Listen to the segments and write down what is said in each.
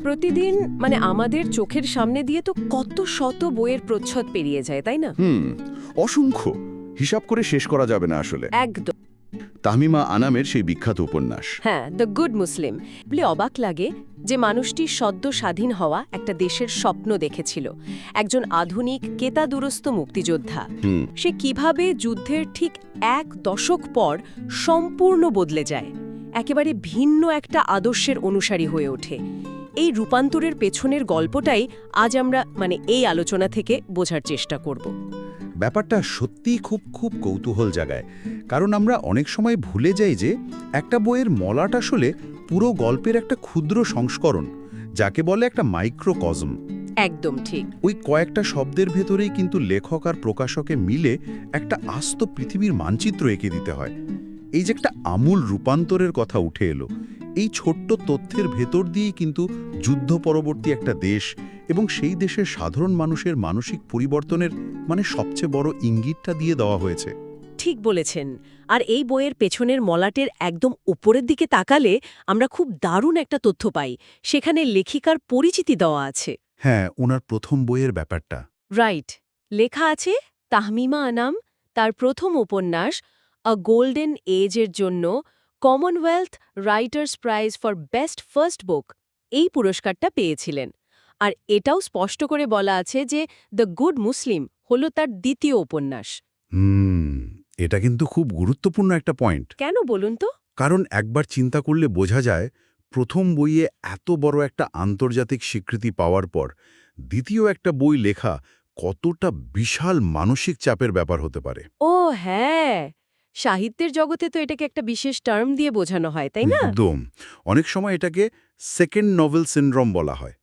প্রতিদিন আমাদের চোখের সামনে দিয়ে তো কত শত বইয়ের প্রচ্ছদ পেরিয়ে যায়, তাই না? অসংখ্য, হিসাব করে শেষ করা যাবে না আসলে। একদম। তাহমিমা আনামের সেই বিখ্যাত উপন্যাস, হ্যাঁ, দ্য গুড মুসলিম, বলে অবাক লাগে যে মানুষটি সদ্য স্বাধীন হওয়া একটা দেশের স্বপ্ন দেখেছিল, একজন আধুনিক কেতাদুরস্ত মুক্তিযোদ্ধা। সে কিভাবে যুদ্ধের ঠিক 1 দশক পর সম্পূর্ণ বদলে যায়, একেবারে ভিন্ন একটা আদর্শের অনুসারী হয়ে ওঠে। এই রূপান্তরের পেছনের গল্পটাই আজ আমরা এই আলোচনা থেকে বোঝার চেষ্টা করব। ব্যাপারটা সত্যিই খুব খুব কৌতূহল জাগায়, কারণ আমরা অনেক সময় ভুলে যাই যে একটা বইয়ের মলাট আসলে পুরো গল্পের একটা ক্ষুদ্র সংস্করণ, যাকে বলে একটা মাইক্রোকজম। একদম ঠিক। ওই কয়েকটা শব্দের ভেতরেই কিন্তু লেখক আর প্রকাশকে মিলে একটা আস্ত পৃথিবীর মানচিত্র এঁকে দিতে হয়। এই যে একটা আমূল রূপান্তরের কথা উঠে এলো, এই ছোট্ট তথ্যের ভেতর দিয়েই কিন্তু যুদ্ধ পরবর্তী একটা দেশ এবং সেই দেশের সাধারণ মানুষের মানসিক পরিবর্তনের সবচেয়ে বড় ইঙ্গিতটা দিয়ে দেওয়া হয়েছে। ঠিক বলেছেন। আর এই বইয়ের পেছনের মলাটের একদম উপরের দিকে তাকালে আমরা খুব দারুণ একটা তথ্য পাই। সেখানে লেখিকার পরিচিতি দেওয়া আছে। হ্যাঁ, ওনার প্রথম বইয়ের ব্যাপারটা। রাইট, লেখা আছে তাহমিমা আনাম তার প্রথম উপন্যাস আ গোল্ডেন এজের জন্য Commonwealth writers prize for best first book এই পুরস্কারটা পেয়েছিলেন। আর এটাও স্পষ্ট করে বলা আছে যে দ্য গুড মুসলিম হল তার দ্বিতীয় উপন্যাস। এটা কিন্তু খুব গুরুত্বপূর্ণ একটা পয়েন্ট। কেন বলুন তো? কারণ একবার চিন্তা করলে বোঝা যায় প্রথম বইয়ে এত বড় একটা আন্তর্জাতিক স্বীকৃতি পাওয়ার পর দ্বিতীয় একটা বই লেখা কতটা বিশাল মানসিক চাপের ব্যাপার হতে পারে। ও হ্যাঁ, সাহিত্যের জগতে তো এটাকে একটা বিশেষ টার্ম দিয়ে বোঝানো হয়, তাই না? একদম। অনেক সময় এটাকে সেকেন্ড নভেল সিনড্রোম বলা হয়।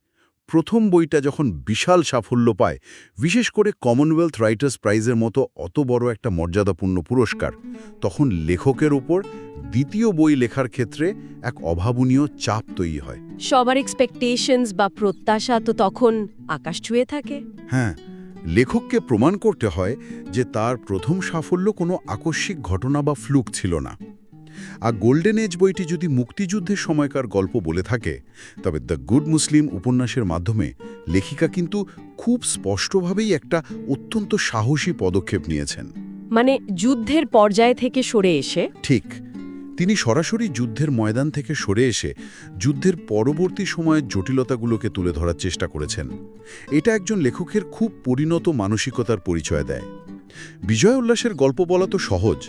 প্রথম বইটা যখন বিশাল সাফল্য পায়, বিশেষ করে কমনওয়েলথ রাইটার্স প্রাইজের মতো অত বড় একটা মর্যাদাপূর্ণ পুরস্কার, তখন লেখকের ওপর দ্বিতীয় বই লেখার ক্ষেত্রে এক অভাবনীয় চাপ তৈরি হয়। সবার এক্সপেকটেশনস বা প্রত্যাশা তো তখন আকাশ ছুঁয়ে থাকে। হ্যাঁ, লেখককে প্রমাণ করতে হয় যে তার প্রথম সাফল্য কোনো আকস্মিক ঘটনা বা ফ্লুক ছিল না। আর গোল্ডেন এজ বইটি যদি মুক্তিযুদ্ধের সময়কার গল্প বলে থাকে, তবে দ্য গুড মুসলিম উপন্যাসের মাধ্যমে লেখিকা কিন্তু খুব স্পষ্টভাবেই একটা অত্যন্ত সাহসী পদক্ষেপ নিয়েছেন। যুদ্ধের পর্যায় থেকে সরে এসে। ঠিক, তিনি সরাসরি যুদ্ধের ময়দান থেকে সরে এসে যুদ্ধের পরবর্তী সময়ের জটিলতাগুলোকে তুলে ধরার চেষ্টা করেছেন। এটা একজন লেখকের খুব পরিণত মানসিকতার পরিচয় দেয়। বিজয় উল্লাসের গল্প বলা তো সহজ,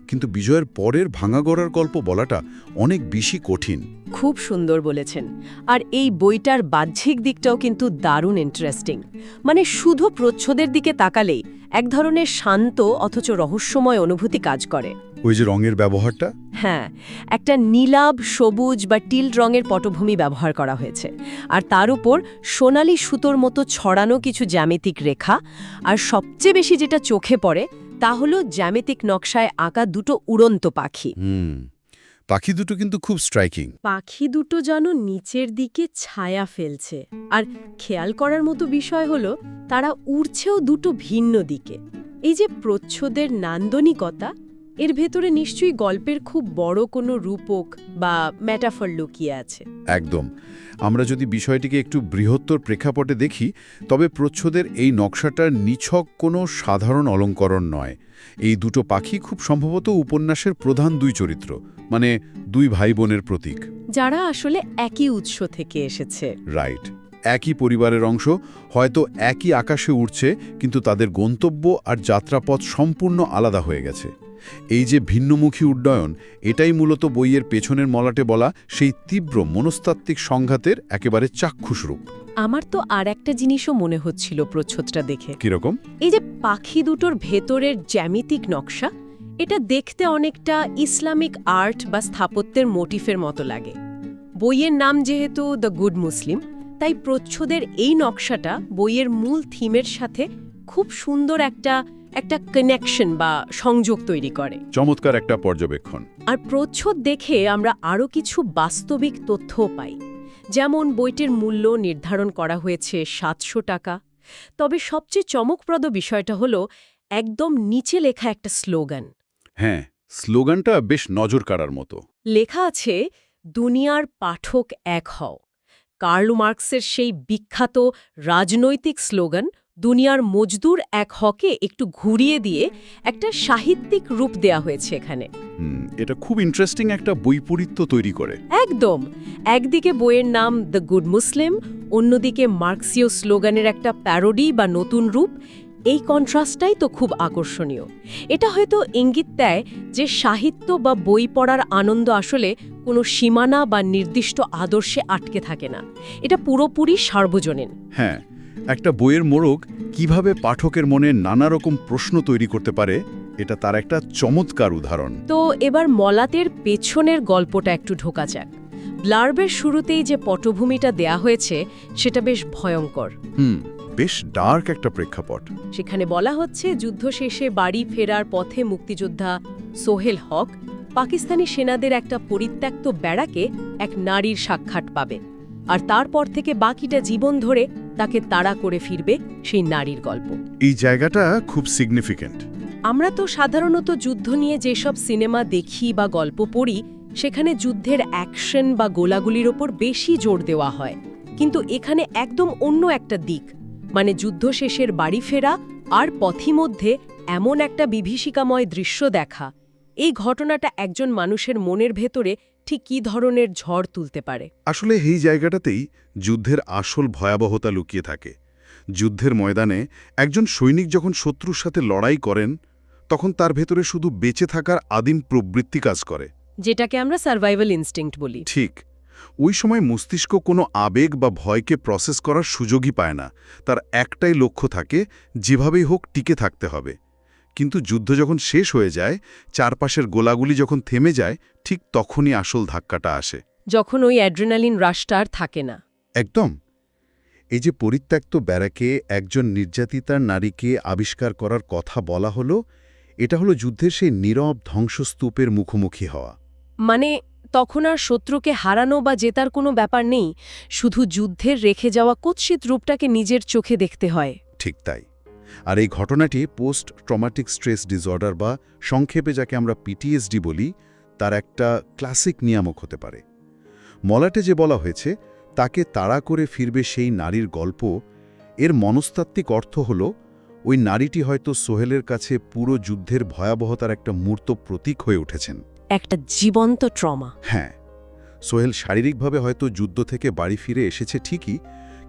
কিন্তু বিজয়ের পরের ভাঙাগড়ার গল্প বলাটা অনেক বেশি কঠিন। খুব সুন্দর বলেছেন। আর এই বইটার বাহ্যিক দিকটাও কিন্তু দারুণ ইন্টারেস্টিং। শুধু প্রচ্ছদের দিকে তাকালেই এক ধরনের শান্ত অথচ রহস্যময় অনুভূতি কাজ করে। ওই যে রঙের ব্যবহারটা, হ্যাঁ, একটা নীলাভ, সবুজ বা টিল রঙের পটভূমি ব্যবহার করা হয়েছে, আর তার উপর সোনালি সুতোর মতো ছড়ানো কিছু জ্যামিতিক রেখা। আর সবচেয়ে বেশি যেটা চোখে পড়ে তা হলো জ্যামিতিক নকশায় আঁকা দুটো উড়ন্ত পাখি। পাখি দুটো কিন্তু খুব স্ট্রাইকিং। পাখি দুটো যেন নিচের দিকে ছায়া ফেলছে, আর খেয়াল করার মতো বিষয় হলো তারা উড়ছেও দুটো ভিন্ন দিকে। এই যে প্রচ্ছদের নান্দনিকতা, এর ভেতরে নিশ্চয়ই গল্পের খুব বড় কোনো রূপক বা ম্যাটাফর লুকিয়ে আছে। একদম। আমরা যদি বিষয়টিকে একটু বৃহত্তর প্রেক্ষাপটে দেখি, তবে প্রচ্ছদের এই নকশাটার নিছক কোনো সাধারণ অলঙ্করণ নয়। এই দুটো পাখি খুব সম্ভবত উপন্যাসের প্রধান 2 চরিত্র, 2 ভাই বোনের প্রতীক, যারা আসলে একই উৎস থেকে এসেছে। রাইট, একই পরিবারের অংশ, হয়তো একই আকাশে উড়ছে, কিন্তু তাদের গন্তব্য আর যাত্রাপথ সম্পূর্ণ আলাদা হয়ে গেছে। এই যে ভিন্নমুখী উড্ডয়ন, এটাই মূলত বইয়ের পেছনের মলাটে বলা সেই তীব্র মনস্তাত্ত্বিক সংঘাতের একেবারে চাক্ষুষ রূপ। আমার তো আর একটা জিনিসও মনে হচ্ছিল প্রচ্ছদটা দেখে। কিরকম? এই যে পাখি দুটোর ভেতরের জ্যামিতিক নকশা, এটা দেখতে অনেকটা ইসলামিক আর্ট বা স্থাপত্যের মোটিফের মতো লাগে। বইয়ের নাম যেহেতু দ্য গুড মুসলিম, তাই প্রচ্ছদের এই নকশাটা বইয়ের মূল থিমের সাথে খুব সুন্দর একটা কানেকশন বা সংযোগ তৈরি করে। চমৎকার একটা পর্যবেক্ষণ। আর প্রচ্ছদ দেখে আমরা আরও কিছু বাস্তবিক তথ্যও পাই। যেমন বইটির মূল্য নির্ধারণ করা হয়েছে 700 টাকা। তবে সবচেয়ে চমকপ্রদ বিষয়টা হলো একদম নিচে লেখা একটা স্লোগান, হ্যাঁ, স্লোগানটা বেশ নজর কাড়ার মতো। লেখা আছে দুনিয়ার পাঠক এক হও। কার্ল মার্কসের সেই বিখ্যাত রাজনৈতিক স্লোগান দুনিয়ার মজদুর এক হকে একটু ঘুরিয়ে দিয়ে একটা সাহিত্যিক রূপ দেয়া হয়েছে এখানে। এটা খুব ইন্টারেস্টিং একটা বৈপরীত্য তৈরি করে। একদম। একদিকে বইয়ের নাম দ্য গুড মুসলিম, অন্যদিকে মার্কসীয় স্লোগানের একটা প্যারোডি বা নতুন রূপ। এই কন্ট্রাস্টটাই তো খুব আকর্ষণীয়। এটা হয়তো ইঙ্গিত দেয় যে সাহিত্য বা বই পড়ার আনন্দ আসলে কোনো সীমানা বা নির্দিষ্ট আদর্শে আটকে থাকে না, এটা পুরোপুরি সার্বজনীন। হ্যাঁ, একটা বইয়ের মোড়ক কিভাবে পাঠকের মনে নানা রকম প্রশ্ন তৈরি করতে পারে, এটা তার একটা চমৎকার উদাহরণ। তো এবার মলাতের পেছনের গল্পটা একটু ঢোকা যাক। ব্লার্বের শুরুতেই যে পটভূমিটা দেয়া হয়েছে সেটা বেশ ভয়ঙ্কর। বেশ ডার্ক একটা প্রেক্ষাপট। সেখানে বলা হচ্ছে যুদ্ধ শেষে বাড়ি ফেরার পথে মুক্তিযোদ্ধা সোহেল হক পাকিস্তানি সেনাদের একটা পরিত্যক্ত ব্যারাকে এক নারীর সাক্ষাৎ পাবে, আর তারপর থেকে বাকিটা জীবন ধরে তাকে তাড়া করে ফিরবে সেই নারীর গল্প। এই জায়গাটা খুব সিগনিফিক্যান্ট। আমরা তো সাধারণত যুদ্ধ নিয়ে যেসব সিনেমা দেখি বা গল্প পড়ি সেখানে যুদ্ধের অ্যাকশন বা গোলাগুলির ওপর বেশি জোর দেওয়া হয়, কিন্তু এখানে একদম অন্য একটা দিক, মানে যুদ্ধ শেষের বাড়ি ফেরা আর পথিমধ্যে এমন একটা বিভীষিকাময় দৃশ্য দেখা। এই ঘটনাটা একজন মানুষের মনের ভেতরে ঠিক কী ধরনের ঝড় তুলতে পারে। আসলে এই জায়গাটাতেই যুদ্ধের আসল ভয়াবহতা লুকিয়ে থাকে। যুদ্ধের ময়দানে একজন সৈনিক যখন শত্রুর সাথে লড়াই করেন, তখন তার ভেতরে শুধু বেঁচে থাকার আদিম প্রবৃত্তি কাজ করে, যেটাকে আমরা সার্ভাইভাল ইনস্টিংক্ট বলি। ঠিক। ওই সময় মস্তিষ্ক কোনো আবেগ বা ভয়কে প্রসেস করার সুযোগই পায় না। তার একটাই লক্ষ্য থাকে, যেভাবেই হোক টিকে থাকতে হবে। কিন্তু যুদ্ধ যখন শেষ হয়ে যায়, চারপাশের গোলাগুলি যখন থেমে যায়, ঠিক তখনই আসল ধাক্কাটা আসে, যখন ওই অ্যাড্রেনালিন রাশটা আর থাকে না। একদম। এই যে পরিত্যক্ত ব্যারাকে একজন নির্যাতিতার নারীকে আবিষ্কার করার কথা বলা হলো, এটা হলো যুদ্ধের সেই নীরব ধ্বংসস্তূপের মুখোমুখি হওয়া। মানে তখন আর শত্রুকে হারানো বা জেতার কোনো ব্যাপার নেই, শুধু যুদ্ধের রেখে যাওয়া কুৎসিত রূপটাকে নিজের চোখে দেখতে হয়। ঠিক তাই। আর এই ঘটনাটি পোস্ট ট্রমাটিক স্ট্রেস ডিসঅর্ডার বা সংক্ষেপে যাকে আমরা পিটিএসডি বলি, তার একটা ক্লাসিক নিয়ামক হতে পারে। মলাটে যে বলা হয়েছে তাকে তাড়া করে ফিরবে সেই নারীর গল্প, এর মনস্তাত্ত্বিক অর্থ হল ওই নারীটি হয়তো সোহেলের কাছে পুরো যুদ্ধের ভয়াবহতার একটা মূর্ত প্রতীক হয়ে উঠেছেন, একটা জীবন্ত ট্রমা। হ্যাঁ, সোহেল শারীরিকভাবে হয়তো যুদ্ধ থেকে বাড়ি ফিরে এসেছে ঠিকই,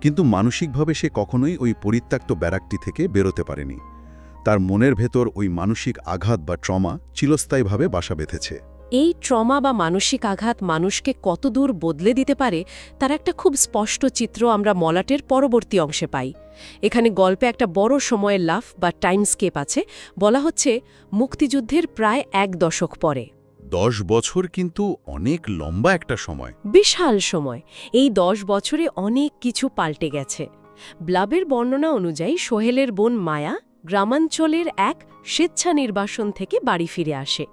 কিন্তু মানসিকভাবে সে কখনোই ওই পরিত্যক্ত ব্যারাকটি থেকে বেরোতে পারেনি। তার মনের ভেতর ওই মানসিক আঘাত বা ট্রমা চিরস্থায়ীভাবে বাসা বেঁধেছে। এই ট্রমা বা মানসিক আঘাত মানুষকে কতদূর বদলে দিতে পারে তার একটা খুব স্পষ্ট চিত্র আমরা মলাটের পরবর্তী অংশে পাই। এখানে গল্পে একটা বড় সময়ের লাফ বা টাইমস্কেপ আছে। বলা হচ্ছে মুক্তিযুদ্ধের প্রায় 1 দশক পরে। 10 বছর কিন্তু অনেক লম্বা একটা সময়। বিশাল সময়। এই 10 বছরে অনেক কিছু পাল্টে গেছে। ব্লাবের বর্ণনা অনুযায়ী সোহেলের বোন মায়া গ্রামাঞ্চলের এক স্বেচ্ছা নির্বাসন থেকে বাড়ি ফিরে আসে,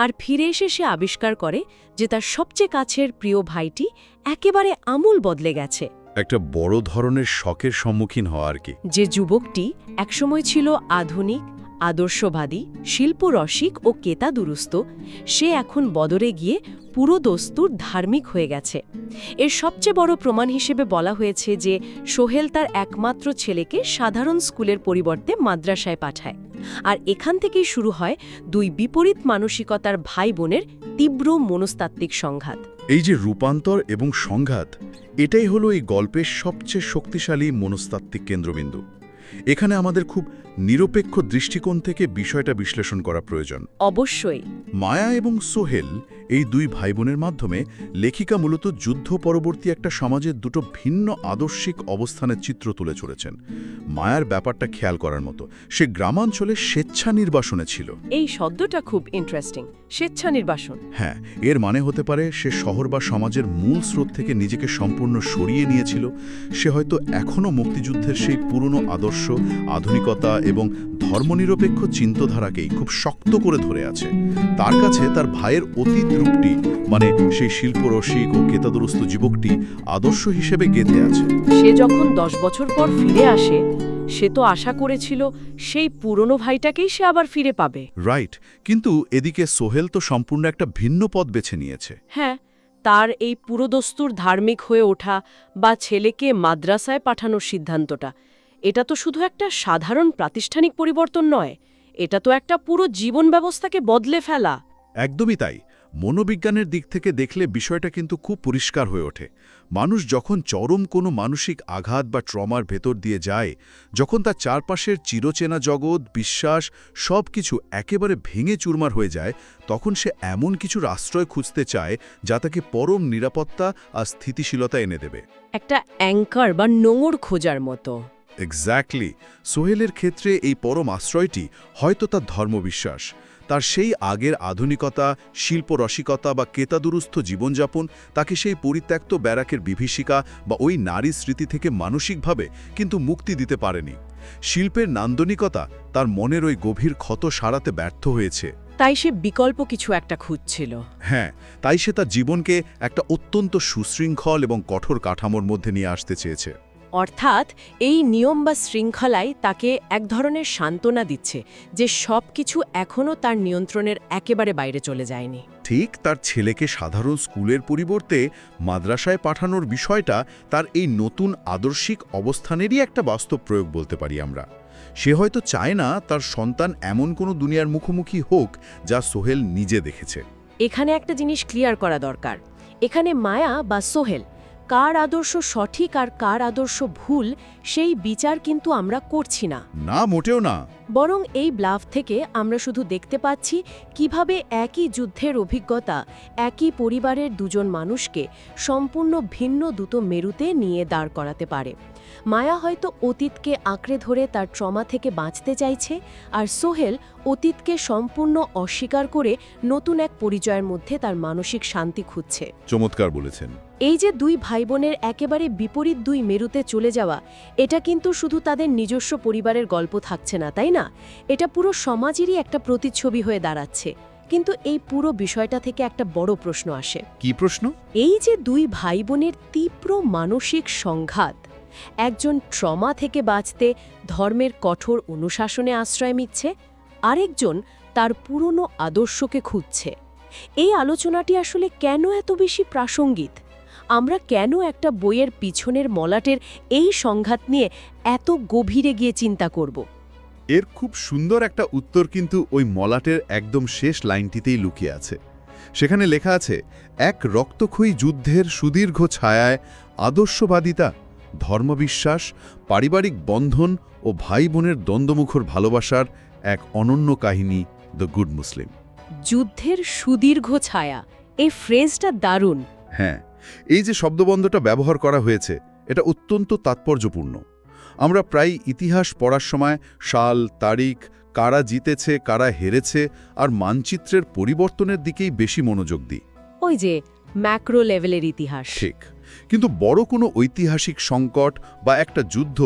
আর ফিরে এসে সে আবিষ্কার করে যে তার সবচেয়ে কাছের প্রিয় ভাইটি একেবারে আমূল বদলে গেছে। একটা বড় ধরনের শকের সম্মুখীন হওয়া আর কি। যে যুবকটি একসময় ছিল আধুনিক, আদর্শবাদী, শিল্পরসিক ও কেতাদুরস্ত, সে এখন বদরে গিয়ে পুরো দস্তুর ধার্মিক হয়ে গেছে। এর সবচেয়ে বড় প্রমাণ হিসেবে বলা হয়েছে যে সোহেল তার একমাত্র ছেলেকে সাধারণ স্কুলের পরিবর্তে মাদ্রাসায় পাঠায়, আর এখান থেকেই শুরু হয় 2 বিপরীত মানসিকতার ভাই বোনের তীব্র মনস্তাত্ত্বিক সংঘাত। এই যে রূপান্তর এবং সংঘাত, এটাই হলো এই গল্পের সবচেয়ে শক্তিশালী মনস্তাত্ত্বিক কেন্দ্রবিন্দু। এখানে আমাদের খুব নিরপেক্ষ দৃষ্টিকোণ থেকে বিষয়টা বিশ্লেষণ করা প্রয়োজন। অবশ্যই। মায়া এবং সোহেল, এই 2 ভাইবোনের মাধ্যমে লেখিকা মূলত যুদ্ধ পরবর্তী একটা সমাজের 2 ভিন্ন আদর্শিক অবস্থানের চিত্র তুলে চলেছেন। মায়ার ব্যাপারটা খেয়াল করার মতো, সে গ্রামাঞ্চলে স্বেচ্ছা নির্বাসনে ছিল। এই শব্দটা খুব ইন্টারেস্টিং, স্বেচ্ছা নির্বাসন। হ্যাঁ, এর মানে হতে পারে সে শহর বা সমাজের মূল স্রোত থেকে নিজেকে সম্পূর্ণ সরিয়ে নিয়েছিল। সে হয়তো এখনও মুক্তিযুদ্ধের সেই পুরনো আদর্শ আদর্শ, আধুনিকতা এবং ধর্মনিরপেক্ষ চিন্তাধারাকেই খুব শক্ত করে ধরে আছে। তার কাছে তার ভাইয়ের অতীত রূপটি, মানে সেই শিল্পরসিক ও কেতাদুরস্ত যুবকটি, আদর্শ হিসেবে গেঁথে আছে। সে যখন 10 বছর পর ফিরে আসে, সে তো আশা করেছিল সেই পুরনো ভাইটাকেই সে আবার ফিরে পাবে। রাইট, কিন্তু এদিকে সোহেল তো সম্পূর্ণ একটা ভিন্ন পথ বেছে নিয়েছে। হ্যাঁ, তার এই পুরোদস্তুর ধার্মিক হয়ে ওঠা বা ছেলেকে মাদ্রাসায় পাঠানোর সিদ্ধান্তটা, এটা তো শুধু একটা সাধারণ প্রাতিষ্ঠানিক পরিবর্তন নয়, এটা তো একটা পুরো জীবন ব্যবস্থাকে বদলে ফেলা। একদমই তাই। মনোবিজ্ঞানের দিক থেকে দেখলে বিষয়টা কিন্তু খুব পরিষ্কার হয়ে ওঠে। মানুষ যখন চরম কোনো মানসিক আঘাত বা ট্রমার ভেতর দিয়ে যায়, যখন তার চারপাশের চিরচেনা জগৎ, বিশ্বাস সব কিছু একেবারে ভেঙে চুরমার হয়ে যায়, তখন সে এমন কিছুর আশ্রয় খুঁজতে চায় যা তাকে পরম নিরাপত্তা আর স্থিতিশীলতা এনে দেবে। একটা অ্যাঙ্কার বা নোঙর খোঁজার মতো। এক্স্যাক্টলি। সোহেলের ক্ষেত্রে এই পরম আশ্রয়টি হয়তো তার ধর্মবিশ্বাস, তার সেই আগের আধুনিকতা, শিল্পরসিকতা বা কেতাদুরস্থ জীবনযাপন তাকে সেই পরিত্যক্ত ব্যারাকের বিভীষিকা বা ওই নারী স্মৃতি থেকে মানসিকভাবে কিন্তু মুক্তি দিতে পারেনি। শিল্পের নান্দনিকতা তার মনের ওই গভীর ক্ষত সারাতে ব্যর্থ হয়েছে। তাই সে বিকল্প কিছু একটা খুঁজছিল। হ্যাঁ, তাই সে তার জীবনকে একটা অত্যন্ত সুশৃঙ্খল এবং কঠোর কাঠামোর মধ্যে নিয়ে আসতে চেয়েছে। অর্থাৎ এই নিয়ম বা শৃঙ্খলাই তাকে এক ধরনের সান্ত্বনা দিচ্ছে যে সব কিছু এখনও তার নিয়ন্ত্রণের একেবারে বাইরে চলে যায়নি। ঠিক তার ছেলেকে সাধারণ স্কুলের পরিবর্তে মাদ্রাসায় পাঠানোর বিষয়টা তার এই নতুন আদর্শিক অবস্থানেরই একটা বাস্তব প্রয়োগ বলতে পারি আমরা। সে হয়তো চায় না তার সন্তান এমন কোনো দুনিয়ার মুখোমুখি হোক যা সোহেল নিজে দেখেছে। এখানে একটা জিনিস ক্লিয়ার করা দরকার। এখানে মায়া বা সোহেল কার আদর্শ সঠিক আর কার আদর্শ ভুল, সেই বিচার কিন্তু আমরা করছি না। না, মোটেও না। বরং এই ব্লাফ থেকে আমরা শুধু দেখতে পাচ্ছি কিভাবে একই যুদ্ধের অভিজ্ঞতা একই পরিবারের দুজন মানুষকে সম্পূর্ণ ভিন্ন দুটো মেরুতে নিয়ে দাঁড় করাতে পারে। মায়া হয়তো অতীতকে আঁকড়ে ধরে তার ট্রমা থেকে বাঁচতে চাইছে, আর সোহেল অতীতকে সম্পূর্ণ অস্বীকার করে নতুন এক পরিচয়ের মধ্যে তার মানসিক শান্তি খুঁজছে। চমৎকার বলেছেন। এই যে দুই ভাই বোনের একেবারে বিপরীত দুই মেরুতে চলে যাওয়া, এটা কিন্তু শুধু তাদের নিজস্ব পরিবারের গল্প থাকছে না, তাই না? এটা পুরো সমাজেরই একটা প্রতিচ্ছবি হয়ে দাঁড়াচ্ছে। কিন্তু এই পুরো বিষয়টা থেকে একটা বড় প্রশ্ন আসে। কি প্রশ্ন? এই যে দুই ভাই বোনের তীব্র মানসিক সংঘাত, একজন ট্রমা থেকে বাঁচতে ধর্মের কঠোর অনুশাসনে আশ্রয় নিচ্ছে, আরেকজন তার পুরনো আদর্শকে খুঁজছে। এই আলোচনাটি আসলে কেন এত বেশি প্রাসঙ্গিক? আমরা কেন একটা বইয়ের পিছনের মলাটের এই সংঘাত নিয়ে এত গভীরে গিয়ে চিন্তা করব? এর খুব সুন্দর একটা উত্তর কিন্তু ওই মলাটের একদম শেষ লাইনটিতেই লুকিয়ে আছে। সেখানে লেখা আছে, এক রক্তক্ষয়ী যুদ্ধের সুদীর্ঘ ছায়ায় আদর্শবাদিতা, ধর্মবিশ্বাস, পারিবারিক বন্ধন ও ভাই বোনের দ্বন্দ্বমুখর ভালোবাসার এক অনন্য কাহিনী, দ্য গুড মুসলিম। যুদ্ধের সুদীর্ঘ ছায়া, এই ফ্রেজটা দারুণ। হ্যাঁ, এই যে শব্দবন্ধটা ব্যবহার করা হয়েছে, এটা অত্যন্ত তাৎপর্যপূর্ণ। আমরা প্রায় ইতিহাস পড়ার সময় সাল, তারিখ, কারা জিতেছে, কারা হেরেছে আর মানচিত্রের পরিবর্তনের দিকেই বেশি মনোযোগ দিই। ওই যে ম্যাক্রো লেভেলের ইতিহাস। ঠিক, কিন্তু বড় কোনো ঐতিহাসিক সংকট বা একটা যুদ্ধ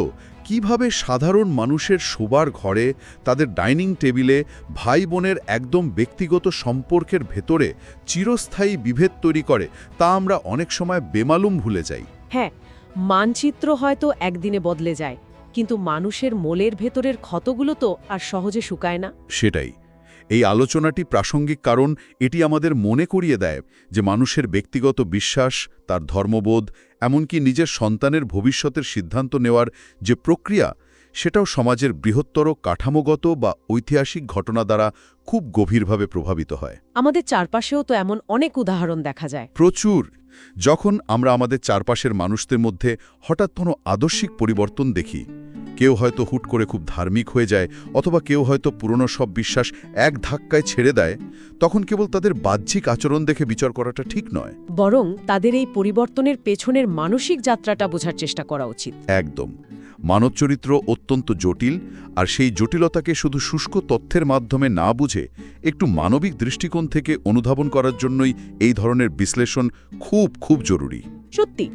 কিভাবে সাধারণ মানুষের শোবার ঘরে, তাদের ডাইনিং টেবিলে, ভাই বোনের একদম ব্যক্তিগত সম্পর্কের ভেতরে চিরস্থায়ী বিভেদ তৈরি করে, তা আমরা অনেক সময় বেমালুম ভুলে যাই। হ্যাঁ, মানচিত্র হয়তো একদিনে বদলে যায়, কিন্তু মানুষের মোলের ভেতরের ক্ষতগুলো তো আর সহজে শুকায় না। সেটাই এই আলোচনাটি প্রাসঙ্গিক, কারণ এটি আমাদের মনে করিয়ে দেয় যে মানুষের ব্যক্তিগত বিশ্বাস, তার ধর্মবোধ, এমনকি নিজের সন্তানের ভবিষ্যতের সিদ্ধান্ত নেওয়ার যে প্রক্রিয়া, সেটাও সমাজের বৃহত্তর কাঠামোগত বা ঐতিহাসিক ঘটনা দ্বারা খুব গভীরভাবে প্রভাবিত হয়। আমাদের চারপাশেও তো এমন অনেক উদাহরণ দেখা যায়। প্রচুর। যখন আমরা আমাদের চারপাশের মানুষদের মধ্যে হঠাৎ কোনো আদর্শিক পরিবর্তন দেখি, কেউ হয়তো হুট করে খুব ধার্মিক হয়ে যায়, অথবা কেউ হয়তো পুরনো সব বিশ্বাস এক ধাক্কায় ছেড়ে দেয়, তখন কেবল তাদের বাহ্যিক আচরণ দেখে বিচার করাটা ঠিক নয়, বরং তাদের এই পরিবর্তনের পেছনের মানসিক যাত্রাটা বোঝার চেষ্টা করা উচিত। একদম। মানবচরিত্র অত্যন্ত জটিল, আর সেই জটিলতাকে শুধু শুষ্ক তথ্যের মাধ্যমে না বুঝে একটু মানবিক দৃষ্টিকোণ থেকে অনুধাবন করার জন্যই এই ধরনের বিশ্লেষণ খুব খুব জরুরি। সত্যি,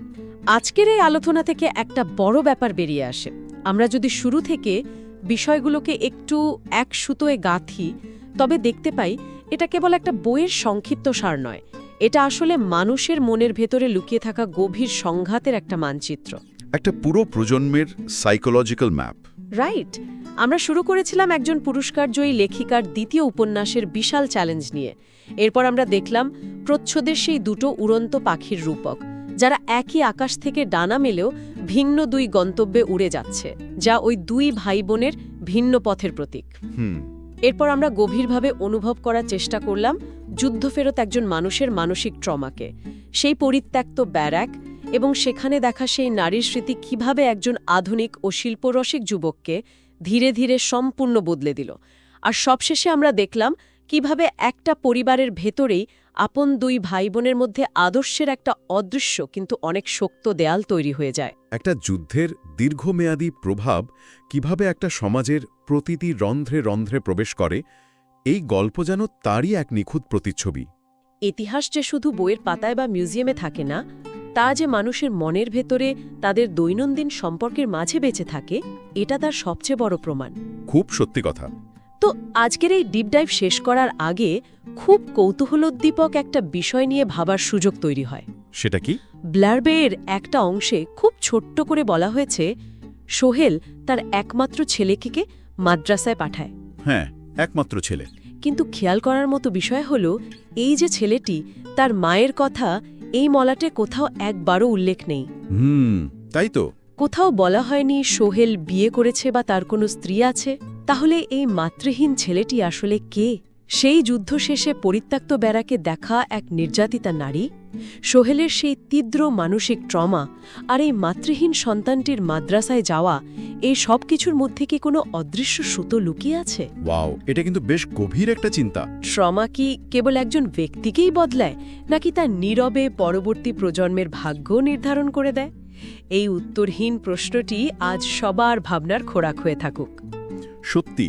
আজকের এই আলোচনা থেকে একটা বড় ব্যাপার বেরিয়ে আসে। আমরা যদি শুরু থেকে বিষয়গুলোকে একটু এক সুতোয় গাঁথি, তবে দেখতে পাই এটা কেবল একটা বইয়ের সংক্ষিপ্ত সার নয়, এটা আসলে মানুষের মনের ভেতরে লুকিয়ে থাকা গভীর সংঘাতের একটা মানচিত্র, একটা পুরো প্রজন্মের সাইকোলজিক্যাল ম্যাপ। রাইট। আমরা শুরু করেছিলাম একজন পুরস্কারজয়ী লেখিকার দ্বিতীয় উপন্যাসের বিশাল চ্যালেঞ্জ নিয়ে। এরপর আমরা দেখলাম প্রচ্ছদের সেই দুটো উড়ন্ত পাখির রূপক, যারা একই আকাশ থেকে ডানা মেলেও ভিন্ন দুই গন্তব্যে উড়ে যাচ্ছে, যা ওই দুই ভাই বোনের ভিন্ন পথের প্রতীক। এরপর আমরা গভীরভাবে অনুভব করার চেষ্টা করলাম যুদ্ধফেরত একজন মানুষের মানসিক ট্রমাকে, সেই পরিত্যক্ত ব্যারাক এবং সেখানে দেখা সেই নারীর স্মৃতি কিভাবে একজন আধুনিক ও শিল্পরসিক যুবককে ধীরে ধীরে সম্পূর্ণ বদলে দিল। আর সবশেষে আমরা দেখলাম কিভাবে একটা পরিবারের ভেতরেই আপন দুই ভাই বোনের মধ্যে আদর্শের একটা অদৃশ্য কিন্তু অনেক শক্ত দেয়াল তৈরি হয়ে যায়। একটা যুদ্ধের দীর্ঘমেয়াদী প্রভাব কিভাবে একটা সমাজের প্রতিটি রন্ধ্রে রন্ধ্রে প্রবেশ করে, এই গল্প যেন তারই এক নিখুঁত প্রতিচ্ছবি। ইতিহাস যে শুধু বইয়ের পাতায় বা মিউজিয়ামে থাকে না, তা যে মানুষের মনের ভেতরে তাদের দৈনন্দিন সম্পর্কের মাঝে বেঁচে থাকে, এটা তার সবচেয়ে বড় প্রমাণ। খুব সত্যি কথা। তো আজকের এই ডিপ ডাইভ শেষ করার আগে খুব কৌতূহলোদ্দীপক একটা বিষয় নিয়ে ভাবার সুযোগ তৈরি হয়। সেটা কি? ব্লারবের একটা অংশে খুব ছোট্ট করে বলা হয়েছে সোহেল তার একমাত্র ছেলেকে মাদ্রাসায় পাঠায়। হ্যাঁ, একমাত্র ছেলে। কিন্তু খেয়াল করার মতো বিষয় হল, এই যে ছেলেটি, তার মায়ের কথা এই মলাটে কোথাও একবারও উল্লেখ নেই। তাই তো। কোথাও বলা হয়নি সোহেল বিয়ে করেছে বা তার কোনো স্ত্রী আছে। তাহলে এই মাতৃহীন ছেলেটি আসলে কে? সেই যুদ্ধ শেষে পরিত্যক্ত ব্যারাকে দেখা এক নির্যাতিতা নারী, সোহেলের সেই তীব্র মানসিক ট্রমা, আর এই মাতৃহীন সন্তানটির মাদ্রাসায় যাওয়া, এই সব কিছুর মধ্যে কি কোনো অদৃশ্য সুতো লুকিয়ে আছে? ওয়াও, এটা কিন্তু বেশ গভীর একটা চিন্তা। ট্রমা কি কেবল একজন ব্যক্তিকেই বদলায়, নাকি তার নীরবে পরবর্তী প্রজন্মের ভাগ্য নির্ধারণ করে দেয়? এই উত্তরহীন প্রশ্নটি আজ সবার ভাবনার খোরাক হয়ে থাকুক। সত্যি,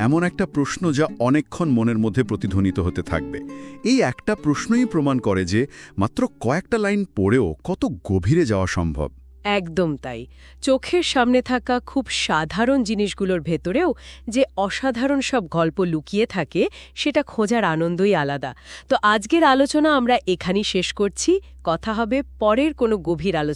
এমন একটা প্রশ্ন যা অনেকক্ষণ মনের মধ্যে প্রতিধ্বনিত হতে থাকবে। এই একটা প্রশ্নই প্রমাণ করে যে মাত্র কয়েকটা লাইন পড়েও কত গভীরে যাওয়া সম্ভব। একদম তাই। চোখের সামনে থাকা খুব সাধারণ জিনিসগুলোর ভেতরেও যে অসাধারণ সব গল্প লুকিয়ে থাকে, সেটা খোঁজার আনন্দই আলাদা। তো আজকের আলোচনা আমরা এখানেই শেষ করছি। কথা হবে পরের কোনো গভীর আলোচনা।